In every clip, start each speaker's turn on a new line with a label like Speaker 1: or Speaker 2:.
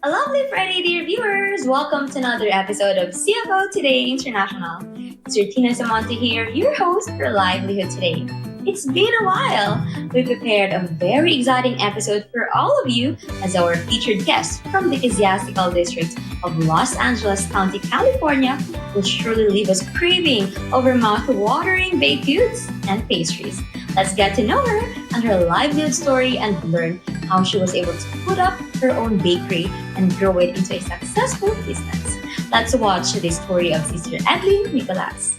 Speaker 1: A lovely Friday, dear viewers! Welcome to another episode of CFO Today International. It's Tina Samonte here, your host for Livelihood Today. It's been a while. We prepared a very exciting episode for all of you as our featured guest from the Ecclesiastical District of Los Angeles County, California, will surely leave us craving over mouth-watering baked goods and pastries. Let's get to know her and her livelihood story and learn how she was able to put up her own bakery and grow it into a successful business. Let's watch the story of Sister Edlyn Nicolas.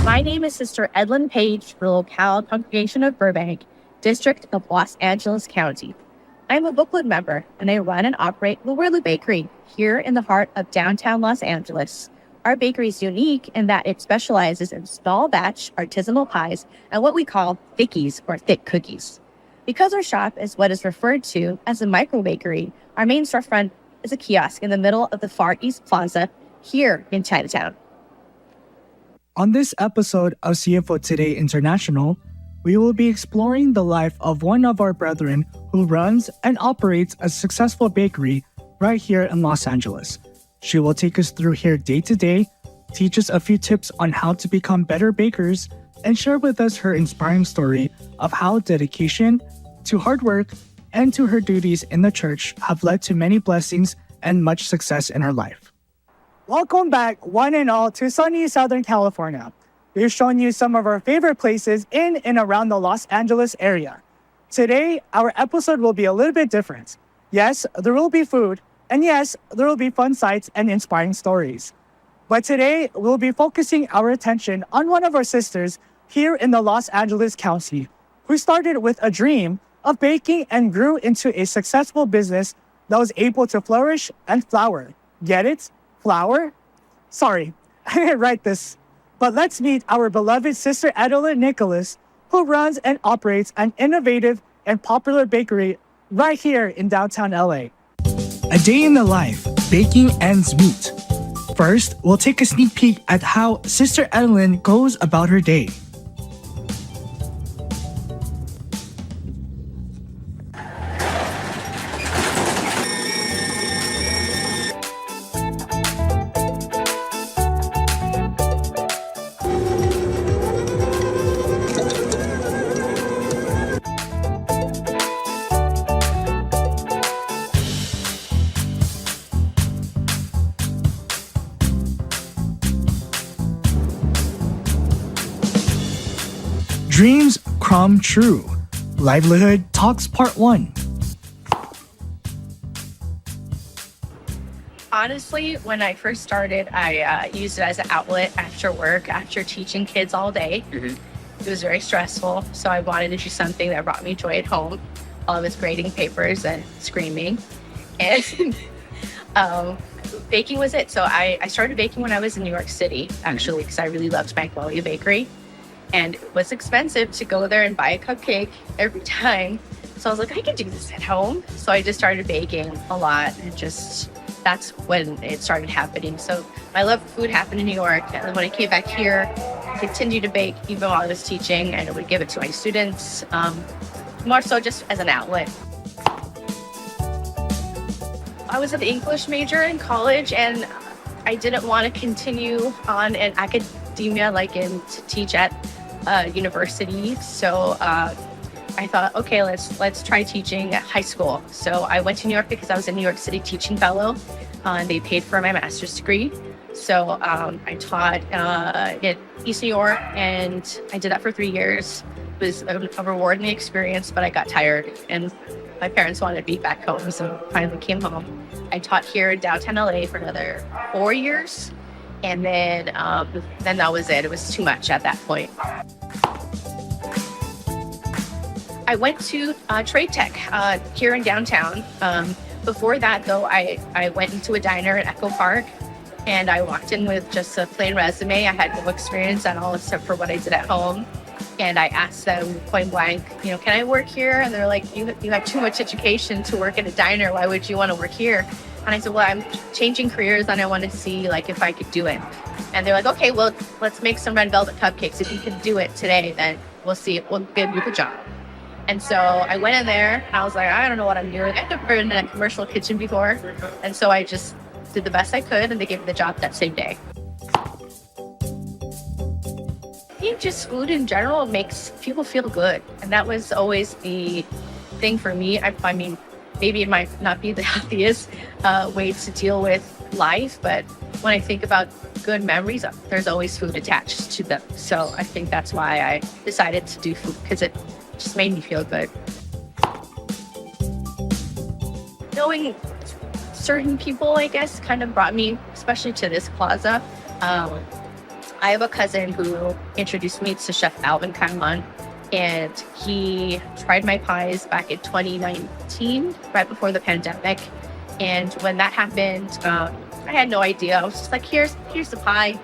Speaker 2: My name is Sister Edlyn Page for Locale Congregation of Burbank, District of Los Angeles County. I'm a booklet member, and I run and operate the Whirly Bakery here in the heart of downtown Los Angeles. Our bakery is unique in that it specializes in small batch artisanal pies and what we call thickies or thick cookies. Because our shop is what is referred to as a micro bakery, our main storefront is a kiosk in the middle of the Far East Plaza here in Chinatown.
Speaker 3: On this episode of CFO Today International, we will be exploring the life of one of our brethren who runs and operates a successful bakery right here in Los Angeles. She will take us through here day to day, teach us a few tips on how to become better bakers, and share with us her inspiring story of how dedication to hard work and to her duties in the church have led to many blessings and much success in her life. Welcome back, one and all, to sunny Southern California. We've shown you some of our favorite places in and around the Los Angeles area. Today, our episode will be a little bit different. Yes, there will be food, and yes, there will be fun sights and inspiring stories. But today, we'll be focusing our attention on one of our sisters here in the Los Angeles County, who started with a dream of baking and grew into a successful business that was able to flourish and flower. Get it? Flower? Sorry, I didn't write this. But let's meet our beloved Sister Edlyn Nicolas, who runs and operates an innovative and popular bakery right here in downtown LA. A day in the life, baking ends meet. First, we'll take a sneak peek at how Sister Edlyn goes about her day. Dreams come true. Livelihood Talks Part 1.
Speaker 2: Honestly, when I first started, I used it as an outlet after work, after teaching kids all day. It was very stressful, so I wanted to do something that brought me joy at home. All I was grading papers and screaming. And baking was it. So I started baking when I was in New York City, actually, because I really loved Magnolia Bakery. And it was expensive to go there and buy a cupcake every time. So I was like, I can do this at home. So I just started baking a lot, and that's when it started happening. So my love for food happened in New York. And when I came back here, I continued to bake even while I was teaching, and I would give it to my students, more so just as an outlet. I was an English major in college, and I didn't want to continue on in academia, to teach at university. So I thought, okay, let's try teaching at high school. So I went to New York because I was a New York City teaching fellow, and they paid for my master's degree. So I taught in East New York, and I did that for 3 years. It was a rewarding experience, but I got tired, and my parents wanted me back home, so I finally came home. I taught here in downtown LA for another 4 years, and then that was it. It was too much at that point. I went to Trade Tech here in downtown. Before that, though, I went into a diner in Echo Park, and I walked in with just a plain resume. I had no experience at all except for what I did at home. And I asked them point blank, can I work here? And they're like, you have too much education to work in a diner. Why would you want to work here? And I said, well, I'm changing careers, and I wanted to see if I could do it. And they're like, okay, well, let's make some red velvet cupcakes. If you can do it today, then we'll see. We'll give you the job. And so I went in there and I was like, I don't know what I'm doing. I've never been in a commercial kitchen before. And so I just did the best I could, and they gave me the job that same day. I think just food in general makes people feel good. And that was always the thing for me. I mean, maybe it might not be the healthiest way to deal with life, but when I think about good memories, there's always food attached to them. So I think that's why I decided to do food, because it just made me feel good. Knowing certain people, I guess, kind of brought me, especially to this plaza. I have a cousin who introduced me to Chef Alvin Kaiman, and he tried my pies back in 2019, right before the pandemic. And when that happened, I had no idea. I was just like, here's the pie.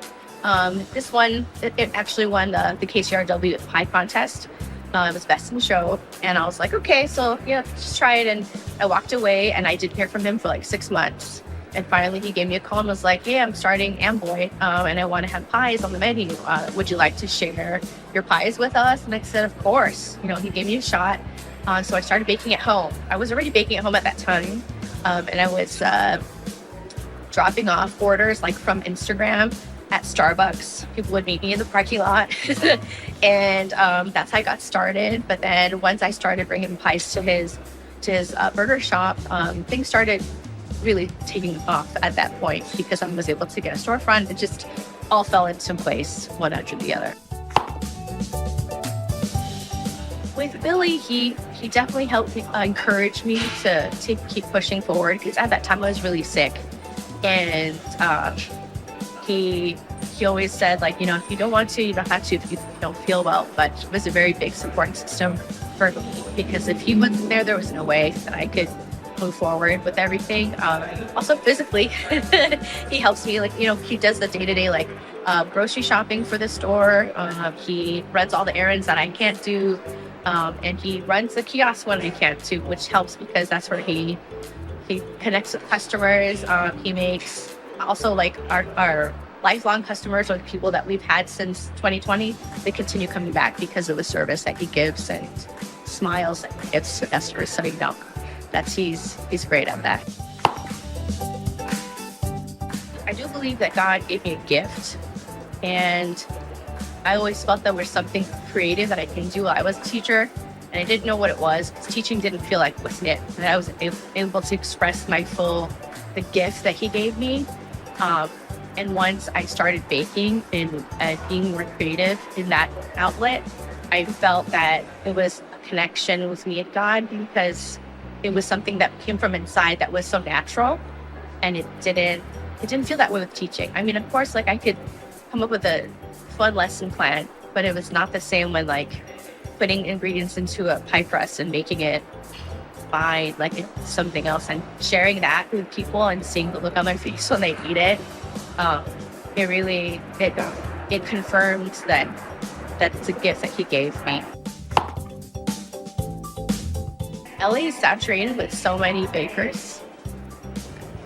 Speaker 2: This one, it actually won the KCRW pie contest. It was best in show. And I was like, okay, so yeah, just try it. And I walked away, and I didn't hear from him for like 6 months. And finally he gave me a call and was like, hey, I'm starting Amboy, and I want to have pies on the menu. Would you like to share your pies with us? And I said, of course. He gave me a shot. So I started baking at home. I was already baking at home at that time. And I was dropping off orders like from Instagram at Starbucks. People would meet me in the parking lot. And that's how I got started. But then once I started bringing pies to his burger shop, things started really taking off at that point, because I was able to get a storefront. It just all fell into place one after the other. With Billy, he definitely helped encourage me to keep pushing forward, because at that time I was really sick. And he always said, like, if you don't want to, you don't have to, if you don't feel well. But he was a very big support system for me, because if he wasn't there, there was no way that I could move forward with everything. Also physically, he helps me, like, he does the day-to-day, like, grocery shopping for the store. He runs all the errands that I can't do. And he runs the kiosk when I can't too, which helps, because that's where he connects with customers. He makes also, like, our lifelong customers, or the people that we've had since 2020, they continue coming back because of the service that he gives and smiles that he gives to customers. So, he's great at that. I do believe that God gave me a gift, and I always felt that there was something creative that I can do while I was a teacher, and I didn't know what it was, because teaching didn't feel like was it. And I was able to express the gift that he gave me. And once I started baking and being more creative in that outlet, I felt that it was a connection with me and God, because it was something that came from inside that was so natural, and it didn't feel that way with teaching. I mean, of course, like, I could come up with a fun lesson plan, but it was not the same when, like, putting ingredients into a pie press and making it by, like, it's something else, and sharing that with people and seeing the look on their face when they eat it. It really confirmed that that's a gift that he gave me. LA is saturated with so many bakers,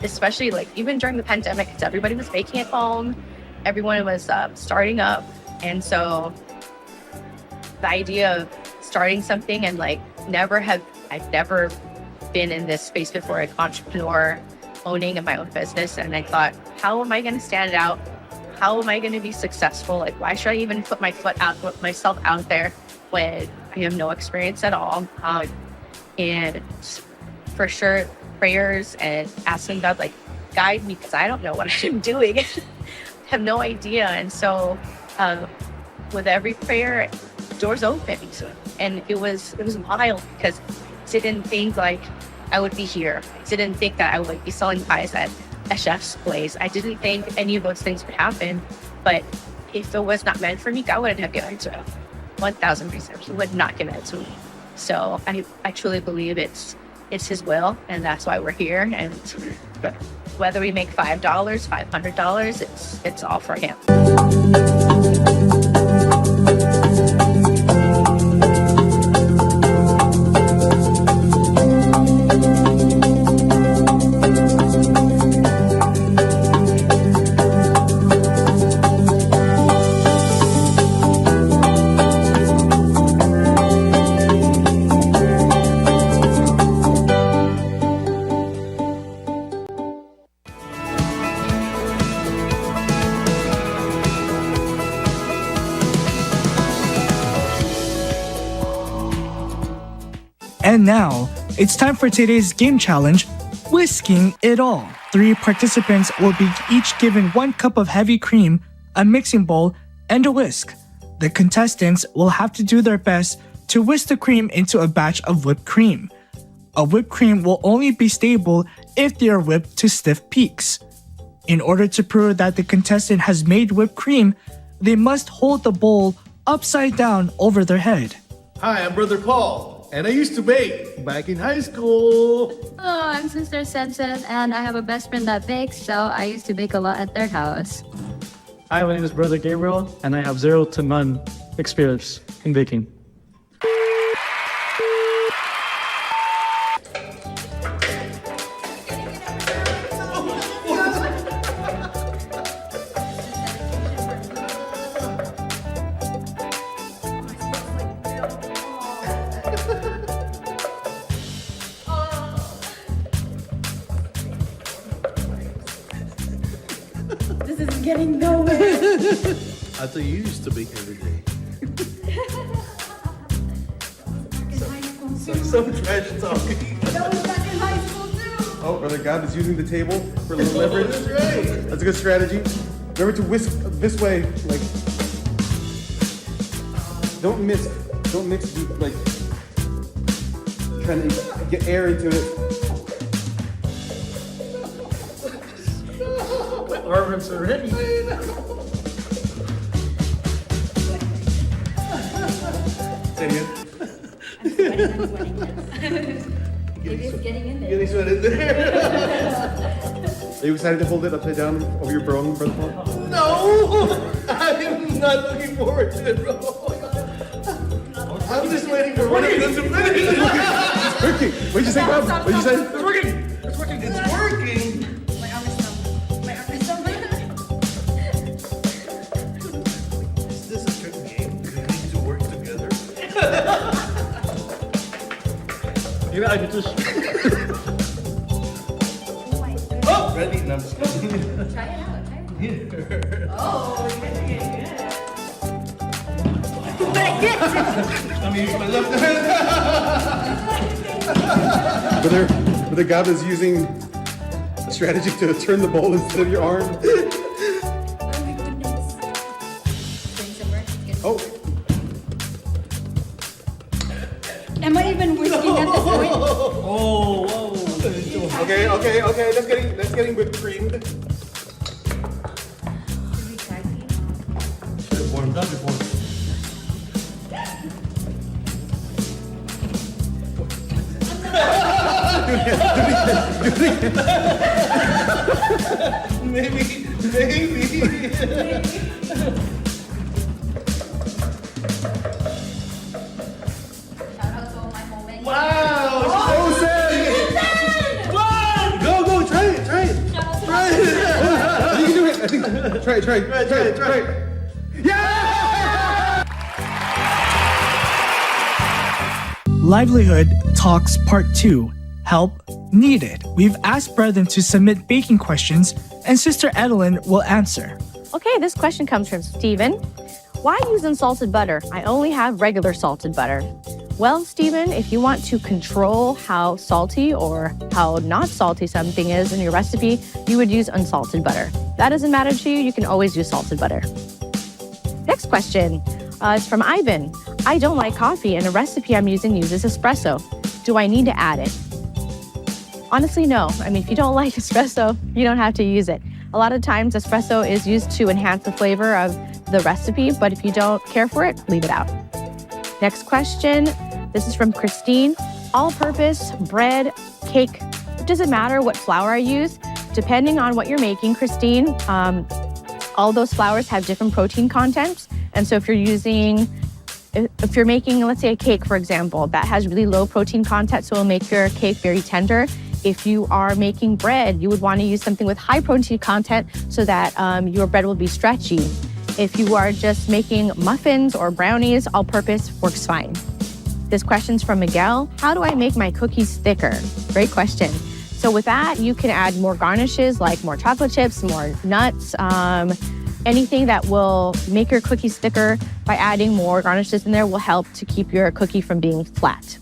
Speaker 2: especially, like, even during the pandemic, because everybody was baking at home, everyone was starting up. And so the idea of starting something, and, like, I've never been in this space before, an entrepreneur owning my own business. And I thought, how am I going to stand out? How am I going to be successful? Like, why should I even put myself out there when I have no experience at all? And for sure, prayers and asking God, like, guide me, because I don't know what I'm doing. I have no idea. And so with every prayer, doors opened. And it was wild, because I didn't think, like, I would be here. I didn't think that I would be selling pies at a chef's place. I didn't think any of those things would happen. But if it was not meant for me, God wouldn't have given it to me. 1,000%. He would not give it to me. So I truly believe it's his will, and that's why we're here. And whether we make $5, $500, it's all for him.
Speaker 3: And now, it's time for today's game challenge, Whisking It All. 3 participants will be each given 1 cup of heavy cream, a mixing bowl, and a whisk. The contestants will have to do their best to whisk the cream into a batch of whipped cream. A whipped cream will only be stable if they are whipped to stiff peaks. In order to prove that the contestant has made whipped cream, they must hold the bowl upside down over their head.
Speaker 4: Hi, I'm Brother Paul, and I used to bake back in high school.
Speaker 5: Hello, I'm Sister Sensen, and I have a best friend that bakes, so I used to bake a lot at their house.
Speaker 6: Hi, my name is Brother Gabriel, and I have 0 to none experience in baking.
Speaker 5: This is getting nowhere.
Speaker 4: I thought you used to bake every day. Some trash talking.
Speaker 5: That was back in high school too.
Speaker 7: Oh, Brother God is using the table for a little leverage.
Speaker 4: That's right.
Speaker 7: That's a good strategy. Remember to whisk this way, like, don't mix, like, trying to get air into it.
Speaker 4: My arms are ready.
Speaker 7: Say it again.
Speaker 5: I'm sweating. Maybe it's getting in there.
Speaker 4: Getting sweat in there.
Speaker 7: Are you excited to hold it upside down over your bone, Brother Paul?
Speaker 4: No! I am not looking forward to it, bro. I'm just waiting for one of them to finish.
Speaker 7: It's working. What did you say, Bob? What did you say?
Speaker 4: It's working. It's working. It's working.
Speaker 5: My arm is numb. My arm is numb.
Speaker 4: Is this a trick game? Do we need to work together?
Speaker 6: Maybe I could just...
Speaker 4: Oh, ready? No, I'm just kidding.
Speaker 5: Try it out. Oh, you guys are getting good.
Speaker 4: I'm using my left hand.
Speaker 7: Brother God is using a strategy to turn the bowl instead of your arm.
Speaker 5: Oh my goodness. Doing some work. It's getting-
Speaker 7: Oh,
Speaker 5: Am I even whisking at this point?
Speaker 4: Oh, whoa.
Speaker 7: okay. That's getting whipped creamed.
Speaker 4: Should have warmed up before. Maybe.
Speaker 5: Shout out to all my homies.
Speaker 4: Wow!
Speaker 7: Oh, Sam!
Speaker 4: Wow!
Speaker 7: Go, try it.
Speaker 5: Shout out to
Speaker 7: Try it. I think you can do it. I think. Try it.
Speaker 4: Try it.
Speaker 7: Yeah!
Speaker 3: Livelihood Talks Part 2, Help Needed. We've asked brethren to submit baking questions, and Sister Edelyn will answer.
Speaker 8: Okay, this question comes from Steven. Why use unsalted butter? I only have regular salted butter. Well, Steven, if you want to control how salty or how not salty something is in your recipe, you would use unsalted butter. That doesn't matter to you, you can always use salted butter. Next question is from Ivan. I don't like coffee and the recipe I'm using uses espresso. Do I need to add it? Honestly, no. I mean, if you don't like espresso, you don't have to use it. A lot of times espresso is used to enhance the flavor of the recipe, but if you don't care for it, leave it out. Next question, this is from Christine. All-purpose, bread, cake, it doesn't matter what flour I use. Depending on what you're making, Christine, all those flours have different protein contents. And so if you're making, let's say a cake, for example, that has really low protein content, so it'll make your cake very tender. If you are making bread, you would want to use something with high protein content so that your bread will be stretchy. If you are just making muffins or brownies, all-purpose works fine. This question's from Miguel. How do I make my cookies thicker? Great question. So with that, you can add more garnishes like more chocolate chips, more nuts, anything that will make your cookies thicker by adding more garnishes in there will help to keep your cookie from being flat.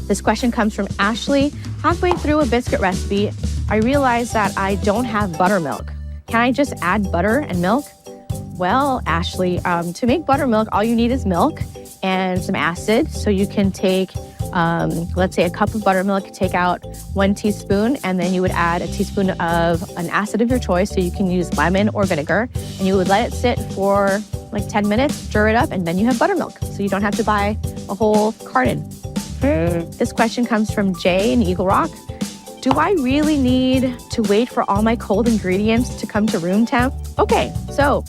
Speaker 8: This question comes from Ashley. Halfway through a biscuit recipe, I realized that I don't have buttermilk. Can I just add butter and milk? Well, Ashley, to make buttermilk, all you need is milk and some acid. So you can take, let's say, a cup of buttermilk, take out 1 teaspoon, and then you would add a teaspoon of an acid of your choice. So you can use lemon or vinegar, and you would let it sit for like 10 minutes, stir it up, and then you have buttermilk. So you don't have to buy a whole carton. This question comes from Jay in Eagle Rock. Do I really need to wait for all my cold ingredients to come to room temp? Okay, so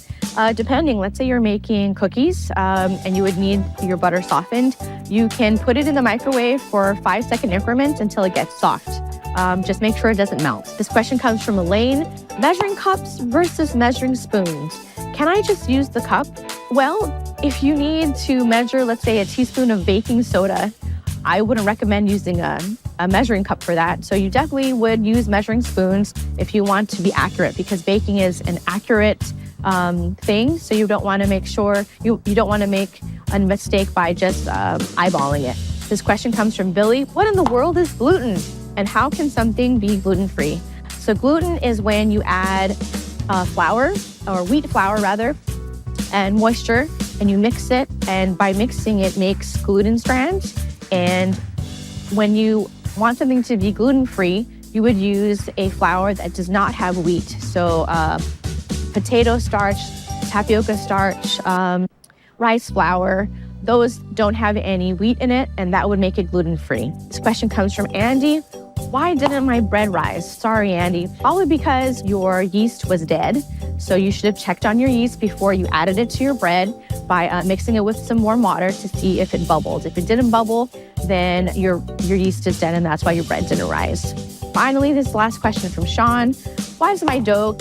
Speaker 8: depending, let's say you're making cookies and you would need your butter softened, you can put it in the microwave for 5-second increments until it gets soft. Just make sure it doesn't melt. This question comes from Elaine. Measuring cups versus measuring spoons. Can I just use the cup? Well, if you need to measure, let's say, a teaspoon of baking soda, I wouldn't recommend using a measuring cup for that. So you definitely would use measuring spoons if you want to be accurate, because baking is an accurate thing. So you don't want to make sure, you don't want to make a mistake by just eyeballing it. This question comes from Billy. What in the world is gluten? And how can something be gluten-free? So gluten is when you add flour, or wheat flour rather, and moisture, and you mix it. And by mixing it makes gluten strands. And when you want something to be gluten-free, you would use a flour that does not have wheat. So potato starch, tapioca starch, rice flour, those don't have any wheat in it, and that would make it gluten-free. This question comes from Andy. Why didn't my bread rise? Sorry, Andy. Probably because your yeast was dead. So you should have checked on your yeast before you added it to your bread by mixing it with some warm water to see if it bubbled. If it didn't bubble, then your yeast is dead, and that's why your bread didn't rise. Finally, this last question from Sean. Why does my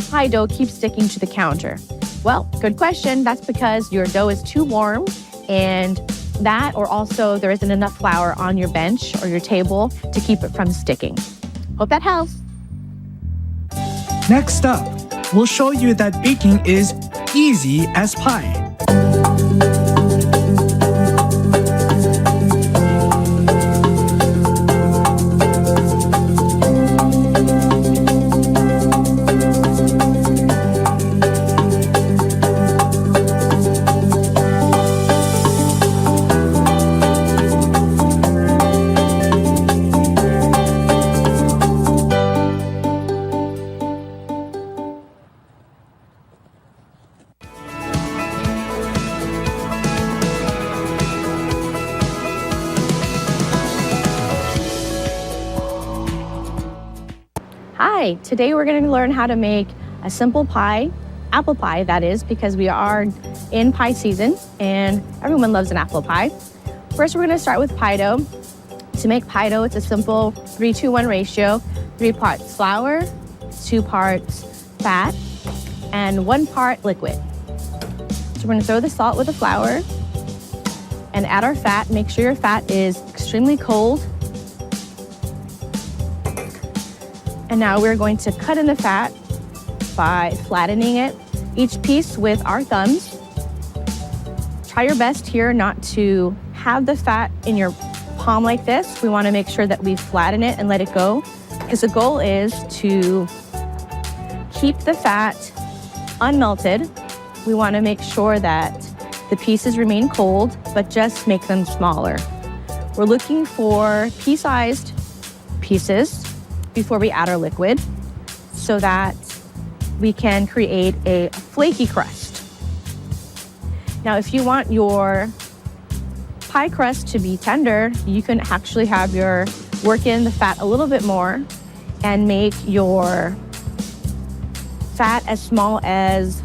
Speaker 8: pie dough keep sticking to the counter? Well, good question. That's because your dough is too warm, and that, or also there isn't enough flour on your bench or your table to keep it from sticking. Hope that helps.
Speaker 3: Next up, we'll show you that baking is easy as pie.
Speaker 8: Hi, today we're going to learn how to make a simple pie, apple pie that is, because we are in pie season and everyone loves an apple pie. First, we're going to start with pie dough. To make pie dough, it's a simple 3-to-1 ratio, 3 parts flour, 2 parts fat, and 1 part liquid. So we're going to throw the salt with the flour and add our fat. Make sure your fat is extremely cold. And now we're going to cut in the fat by flattening it, each piece with our thumbs. Try your best here not to have the fat in your palm like this. We want to make sure that we flatten it and let it go, because the goal is to keep the fat unmelted. We want to make sure that the pieces remain cold, but just make them smaller. We're looking for pea-sized pieces before we add our liquid so that we can create a flaky crust. Now, if you want your pie crust to be tender, you can actually have work in the fat a little bit more and make your fat as small as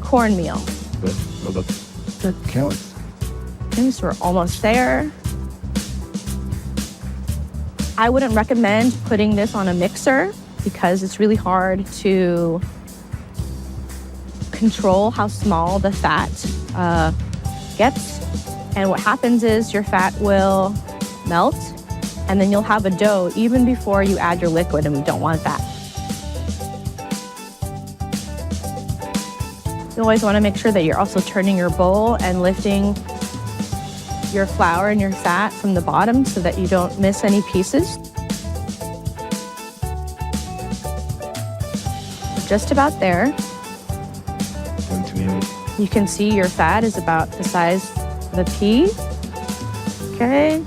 Speaker 8: cornmeal.
Speaker 7: That counts.
Speaker 8: Okay, so we're almost there. I wouldn't recommend putting this on a mixer because it's really hard to control how small the fat gets. And what happens is your fat will melt, and then you'll have a dough even before you add your liquid, and we don't want that. You always want to make sure that you're also turning your bowl and lifting your flour and your fat from the bottom so that you don't miss any pieces. Just about there. You can see your fat is about the size of a pea. Okay.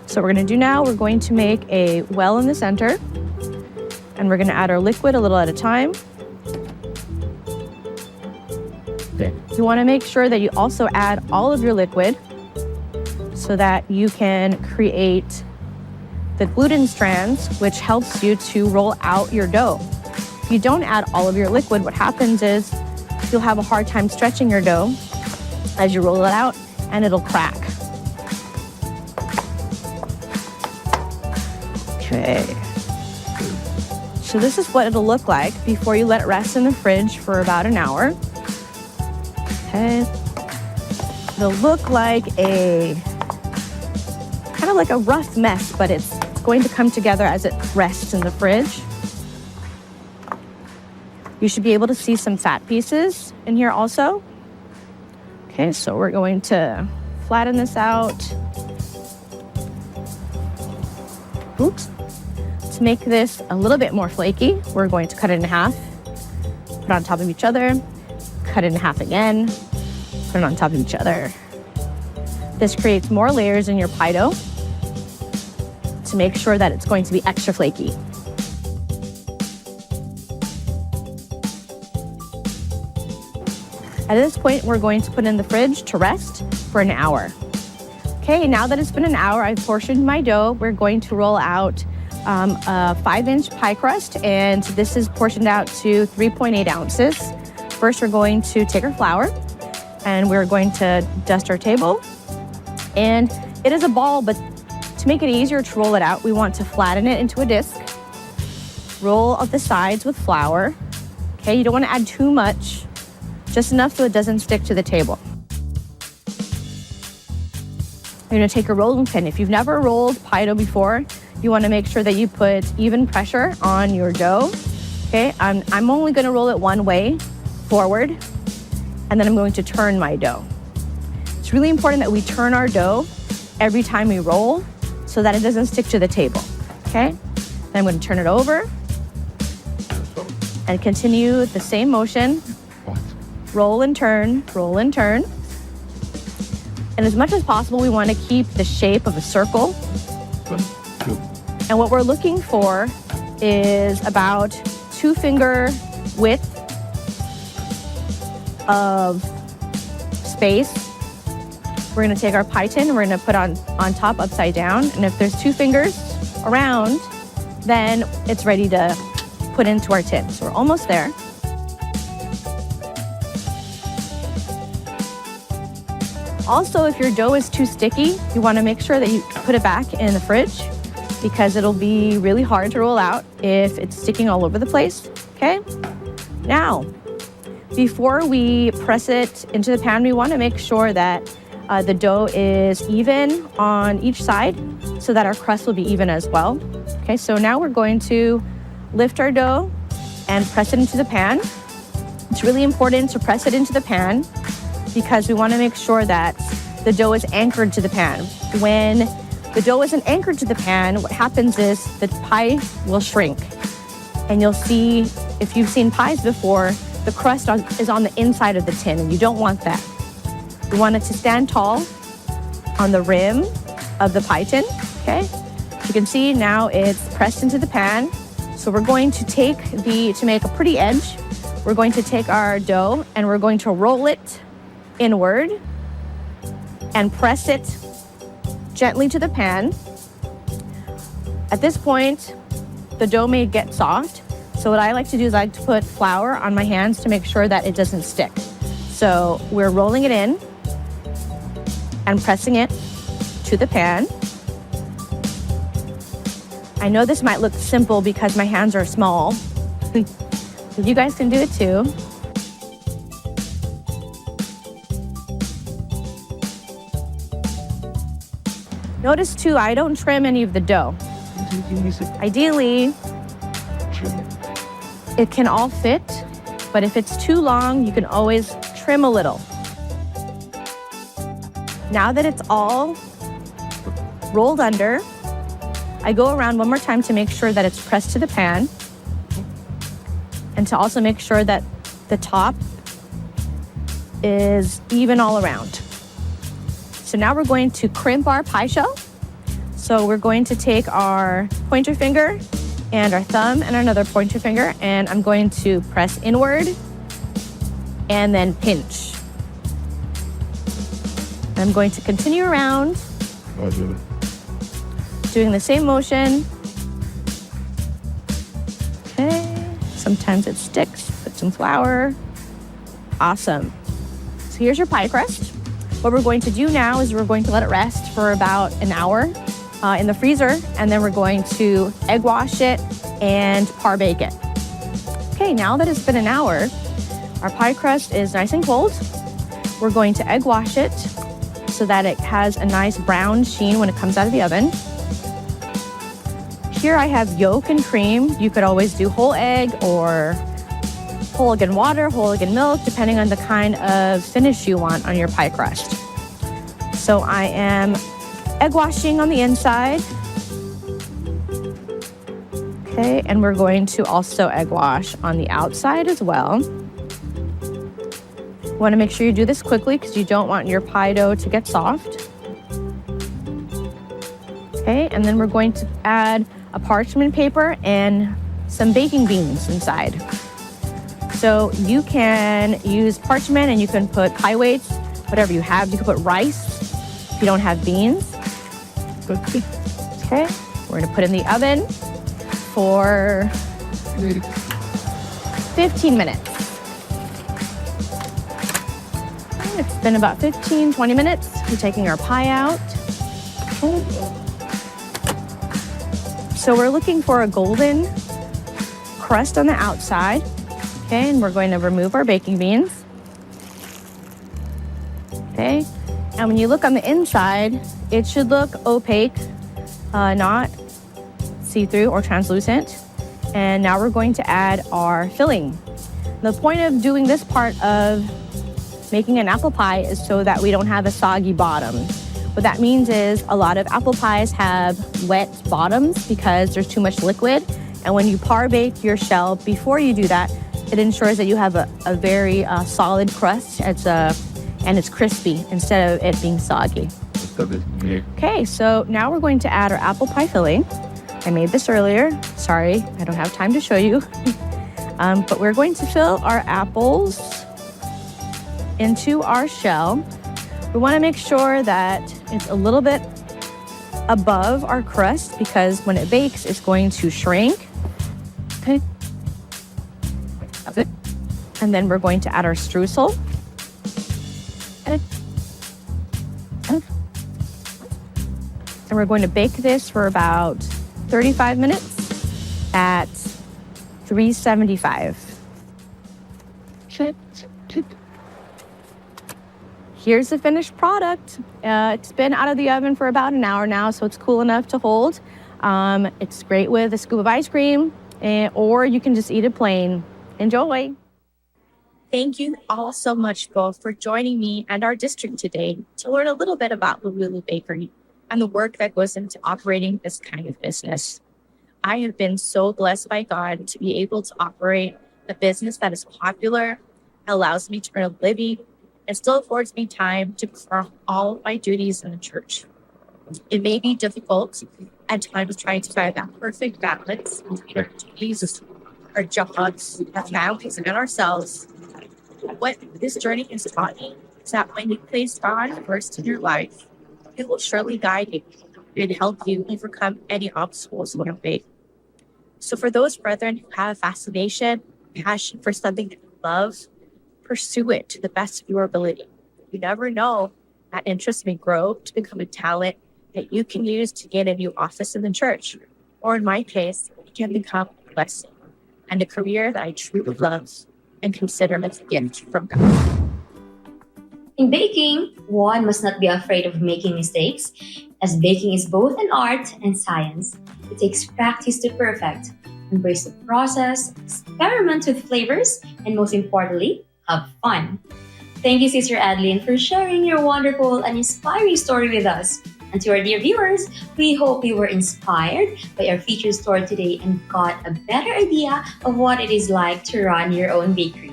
Speaker 8: So what we're gonna do now, we're going to make a well in the center, and we're gonna add our liquid a little at a time.
Speaker 6: Okay.
Speaker 8: You wanna make sure that you also add all of your liquid so that you can create the gluten strands, which helps you to roll out your dough. If you don't add all of your liquid, what happens is you'll have a hard time stretching your dough as you roll it out, and it'll crack. Okay. So this is what it'll look like before you let it rest in the fridge for about an hour. Okay. It'll look like kind of like a rough mess, but it's going to come together as it rests in the fridge. You should be able to see some fat pieces in here also. Okay, so we're going to flatten this out. Oops. To make this a little bit more flaky, we're going to cut it in half, put it on top of each other, cut it in half again, put it on top of each other. This creates more layers in your pie dough to make sure that it's going to be extra flaky. At this point, we're going to put it in the fridge to rest for an hour. Okay, now that it's been an hour, I've portioned my dough. We're going to roll out a 5-inch pie crust, and this is portioned out to 3.8 ounces. First, we're going to take our flour, and we're going to dust our table. And it is a ball, but to make it easier to roll it out, we want to flatten it into a disc. Roll up the sides with flour. Okay, you don't want to add too much, just enough so it doesn't stick to the table. You're gonna take a rolling pin. If you've never rolled pie dough before, you wanna make sure that you put even pressure on your dough. Okay, I'm only gonna roll it one way, forward, and then I'm going to turn my dough. It's really important that we turn our dough every time we roll so that it doesn't stick to the table, okay? Then I'm gonna turn it over and continue the same motion. Roll and turn, roll and turn. And as much as possible, we want to keep the shape of a circle. And what we're looking for is about 2-finger width of space. We're going to take our pie tin and we're going to put on top upside down. And if there's 2 fingers around, then it's ready to put into our tin. So we're almost there. Also, if your dough is too sticky, you want to make sure that you put it back in the fridge because it'll be really hard to roll out if it's sticking all over the place, okay? Now, before we press it into the pan, we want to make sure that the dough is even on each side so that our crust will be even as well. Okay, so now we're going to lift our dough and press it into the pan. It's really important to press it into the pan because we want to make sure that the dough is anchored to the pan. When the dough isn't anchored to the pan, what happens is the pie will shrink. And you'll see, if you've seen pies before, the crust is on the inside of the tin, and you don't want that. We want it to stand tall on the rim of the pie tin, okay? You can see now it's pressed into the pan. So we're going to to make a pretty edge, we're going to take our dough and we're going to roll it inward and press it gently to the pan. At this point, the dough may get soft. So what I like to do is I like to put flour on my hands to make sure that it doesn't stick. So we're rolling it in and pressing it to the pan. I know this might look simple because my hands are small. You guys can do it too. Notice too, I don't trim any of the dough. Ideally, it can all fit, but if it's too long, you can always trim a little. Now that it's all rolled under, I go around one more time to make sure that it's pressed to the pan and to also make sure that the top is even all around. So now we're going to crimp our pie shell. So we're going to take our pointer finger and our thumb and another pointer finger, and I'm going to press inward and then pinch. I'm going to continue around, doing the same motion. Okay, sometimes it sticks, put some flour. Awesome. So here's your pie crust. What we're going to do now is we're going to let it rest for about an hour in the freezer, and then we're going to egg wash it and par bake it. Okay, now that it's been an hour, our pie crust is nice and cold. We're going to egg wash it so that it has a nice brown sheen when it comes out of the oven. Here I have yolk and cream. You could always do whole egg or whole egg and water, whole egg and milk, depending on the kind of finish you want on your pie crust. So I am egg washing on the inside. Okay, and we're going to also egg wash on the outside as well. You want to make sure you do this quickly because you don't want your pie dough to get soft. Okay, and then we're going to add a parchment paper and some baking beans inside. So you can use parchment and you can put pie weights, whatever you have. You can put rice if you don't have beans. Okay, we're gonna put in the oven for 15 minutes. It's been about 15, 20 minutes. We're taking our pie out. So we're looking for a golden crust on the outside. Okay, and we're going to remove our baking beans. Okay, and when you look on the inside, it should look opaque, not see-through or translucent. And now we're going to add our filling. The point of doing this part of making an apple pie is so that we don't have a soggy bottom. What that means is a lot of apple pies have wet bottoms because there's too much liquid. And when you par bake your shell, before you do that, it ensures that you have a very solid crust. And it's crispy instead of it being soggy. Okay, so now we're going to add our apple pie filling. I made this earlier. Sorry, I don't have time to show you. But we're going to fill our apples into our shell. We want to make sure that it's a little bit above our crust because when it bakes, it's going to shrink. Okay. That's it. And then we're going to add our streusel. And we're going to bake this for about 35 minutes at 375. Here's the finished product. It's been out of the oven for about an hour now, so it's cool enough to hold. It's great with a scoop of ice cream, or you can just eat it plain. Enjoy.
Speaker 2: Thank you all so much both for joining me and our district today to learn a little bit about Lulu Bakery and the work that goes into operating this kind of business. I have been so blessed by God to be able to operate a business that is popular, allows me to earn a living, and still affords me time to perform all of my duties in the church. It may be difficult at times trying to find that perfect balance between our duties, our jobs, our families, and ourselves. What this journey has taught me is that when you place God first in your life, it will surely guide you and help you overcome any obstacles in your faith. So for those brethren who have a fascination, passion for something that you love, pursue it to the best of your ability. You never know, that interest may grow to become a talent that you can use to gain a new office in the church. Or in my case, it can become a blessing and a career that I truly love and consider as a gift from God.
Speaker 1: In baking, one must not be afraid of making mistakes, as baking is both an art and science. It takes practice to perfect. Embrace the process, experiment with flavors, and most importantly, have fun. Thank you, Sister Adeline, for sharing your wonderful and inspiring story with us. And to our dear viewers, we hope you were inspired by our featured story today and got a better idea of what it is like to run your own bakery.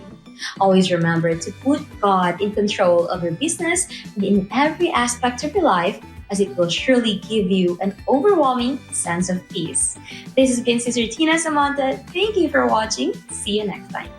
Speaker 1: Always remember to put God in control of your business and in every aspect of your life, as it will surely give you an overwhelming sense of peace. This has been Sister Tina Samantha. Thank you for watching. See you next time.